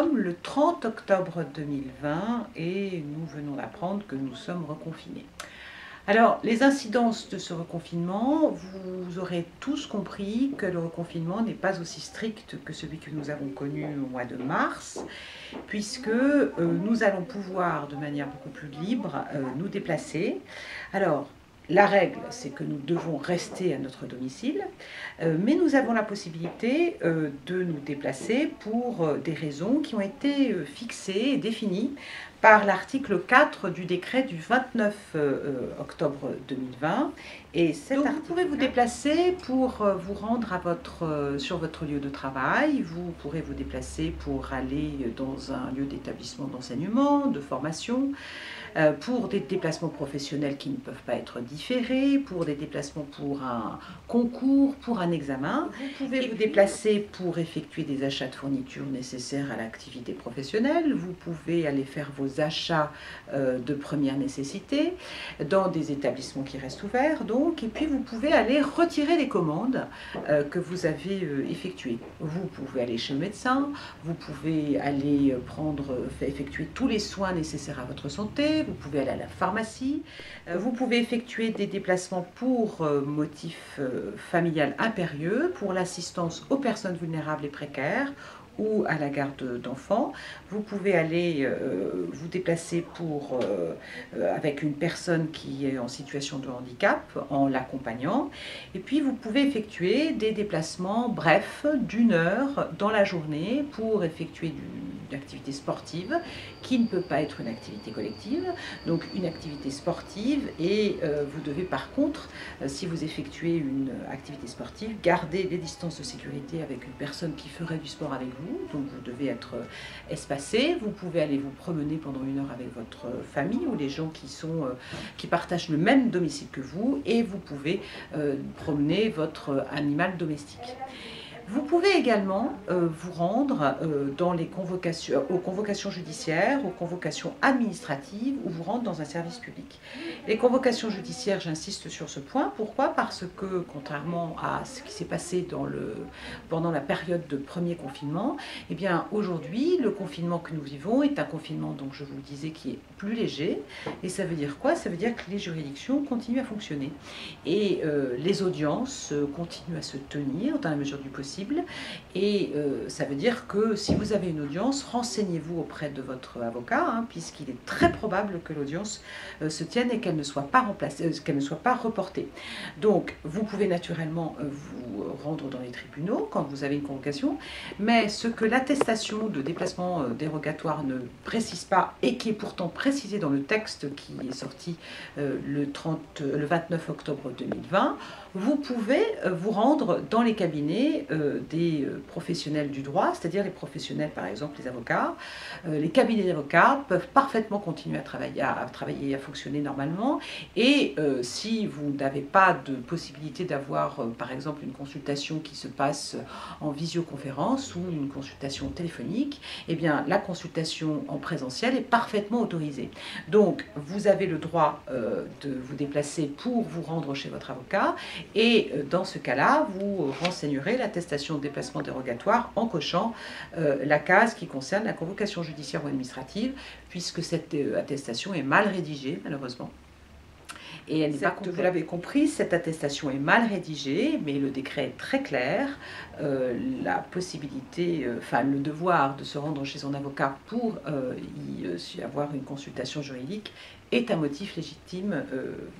sommes le 30 octobre 2020 et nous venons d'apprendre que nous sommes reconfinés. Alors, les incidences de ce reconfinement, vous aurez tous compris que le reconfinement n'est pas aussi strict que celui que nous avons connu au mois de mars, puisque nous allons pouvoir, de manière beaucoup plus libre, nous déplacer. Alors, la règle, c'est que nous devons rester à notre domicile, mais nous avons la possibilité de nous déplacer pour des raisons qui ont été fixées et définies par l'article 4 du décret du 29 octobre 2020. Et donc vous pouvez vous déplacer pour vous rendre sur votre lieu de travail, vous pourrez vous déplacer pour aller dans un lieu d'établissement d'enseignement, de formation, pour des déplacements professionnels qui ne peuvent pas être différés, pour des déplacements pour un concours, pour un examen. Vous pouvez vous déplacer pour effectuer des achats de fournitures nécessaires à l'activité professionnelle. Vous pouvez aller faire vos achats de première nécessité dans des établissements qui restent ouverts, donc. Et puis vous pouvez aller retirer les commandes que vous avez effectuées. Vous pouvez aller chez le médecin, vous pouvez aller effectuer tous les soins nécessaires à votre santé, vous pouvez aller à la pharmacie, vous pouvez effectuer des déplacements pour motif familial impérieux, pour l'assistance aux personnes vulnérables et précaires, ou à la garde d'enfants. Vous pouvez aller vous déplacer avec une personne qui est en situation de handicap en l'accompagnant. Et puis vous pouvez effectuer des déplacements brefs d'1 heure dans la journée pour effectuer une activité sportive qui ne peut pas être une activité collective. Donc une activité sportive et vous devez par contre, si vous effectuez une activité sportive, garder les distances de sécurité avec une personne qui ferait du sport avec vous. Donc vous devez être espacé. Vous pouvez aller vous promener pendant 1 heure avec votre famille ou les gens qui partagent le même domicile que vous, et vous pouvez promener votre animal domestique. Vous pouvez également vous rendre aux convocations judiciaires, aux convocations administratives, ou vous rendre dans un service public. Les convocations judiciaires, j'insiste sur ce point. Pourquoi? Parce que, contrairement à ce qui s'est passé pendant la période de premier confinement, eh bien aujourd'hui, le confinement que nous vivons est un confinement, donc je vous le disais, qui est plus léger. Et ça veut dire quoi? Ça veut dire que les juridictions continuent à fonctionner. Et les audiences continuent à se tenir dans la mesure du possible. Et ça veut dire que si vous avez une audience, renseignez-vous auprès de votre avocat, puisqu'il est très probable que l'audience se tienne et qu'elle ne soit pas qu'elle ne soit pas reportée. Donc vous pouvez naturellement vous rendre dans les tribunaux quand vous avez une convocation, mais ce que l'attestation de déplacement dérogatoire ne précise pas, et qui est pourtant précisé dans le texte qui est sorti le 29 octobre 2020, vous pouvez vous rendre dans les cabinets des professionnels du droit, c'est-à-dire les professionnels, par exemple les avocats. Les cabinets d'avocats peuvent parfaitement continuer à travailler et à fonctionner normalement. Et si vous n'avez pas de possibilité d'avoir, par exemple, une consultation qui se passe en visioconférence ou une consultation téléphonique, eh bien la consultation en présentiel est parfaitement autorisée. Donc vous avez le droit de vous déplacer pour vous rendre chez votre avocat, et dans ce cas-là, vous renseignerez l'attestation de déplacement dérogatoire en cochant la case qui concerne la convocation judiciaire ou administrative, puisque cette attestation est mal rédigée, malheureusement. Et elle n'est pas complète. Vous l'avez compris, cette attestation est mal rédigée, mais le décret est très clair. La possibilité, le devoir de se rendre chez son avocat pour y avoir une consultation juridique est un motif légitime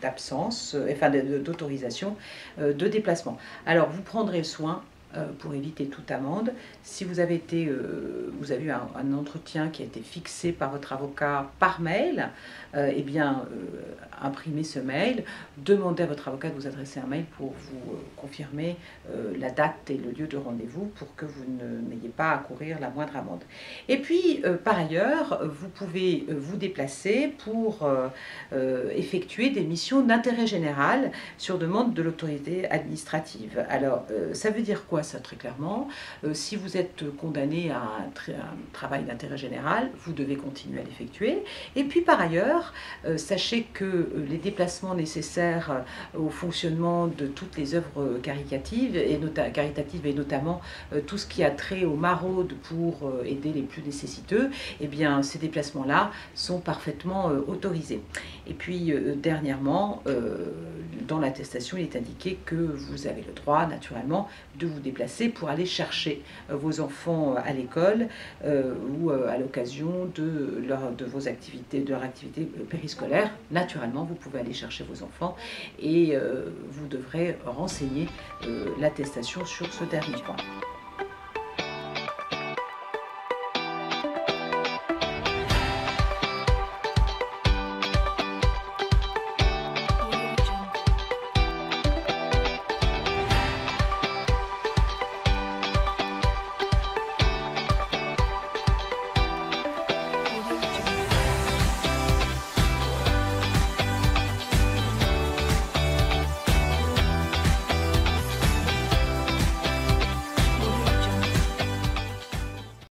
d'absence, d'autorisation de déplacement. Alors vous prendrez soin, pour éviter toute amende, si vous avez eu un entretien qui a été fixé par votre avocat par mail, imprimez ce mail, demandez à votre avocat de vous adresser un mail pour vous confirmer la date et le lieu de rendez-vous, pour que vous n'ayez pas à courir la moindre amende. Et puis, par ailleurs, vous pouvez vous déplacer pour effectuer des missions d'intérêt général sur demande de l'autorité administrative. Alors, ça veut dire quoi voit ça très clairement. Si vous êtes condamné à un travail d'intérêt général, vous devez continuer à l'effectuer. Et puis par ailleurs, sachez que les déplacements nécessaires au fonctionnement de toutes les œuvres caritatives, et notamment tout ce qui a trait aux maraudes pour aider les plus nécessiteux, eh bien ces déplacements-là sont parfaitement autorisés. Et puis dernièrement, dans l'attestation, il est indiqué que vous avez le droit naturellement de vous déplacer pour aller chercher vos enfants à l'école ou à l'occasion de leur activité périscolaire. Naturellement, vous pouvez aller chercher vos enfants et vous devrez renseigner l'attestation sur ce dernier point.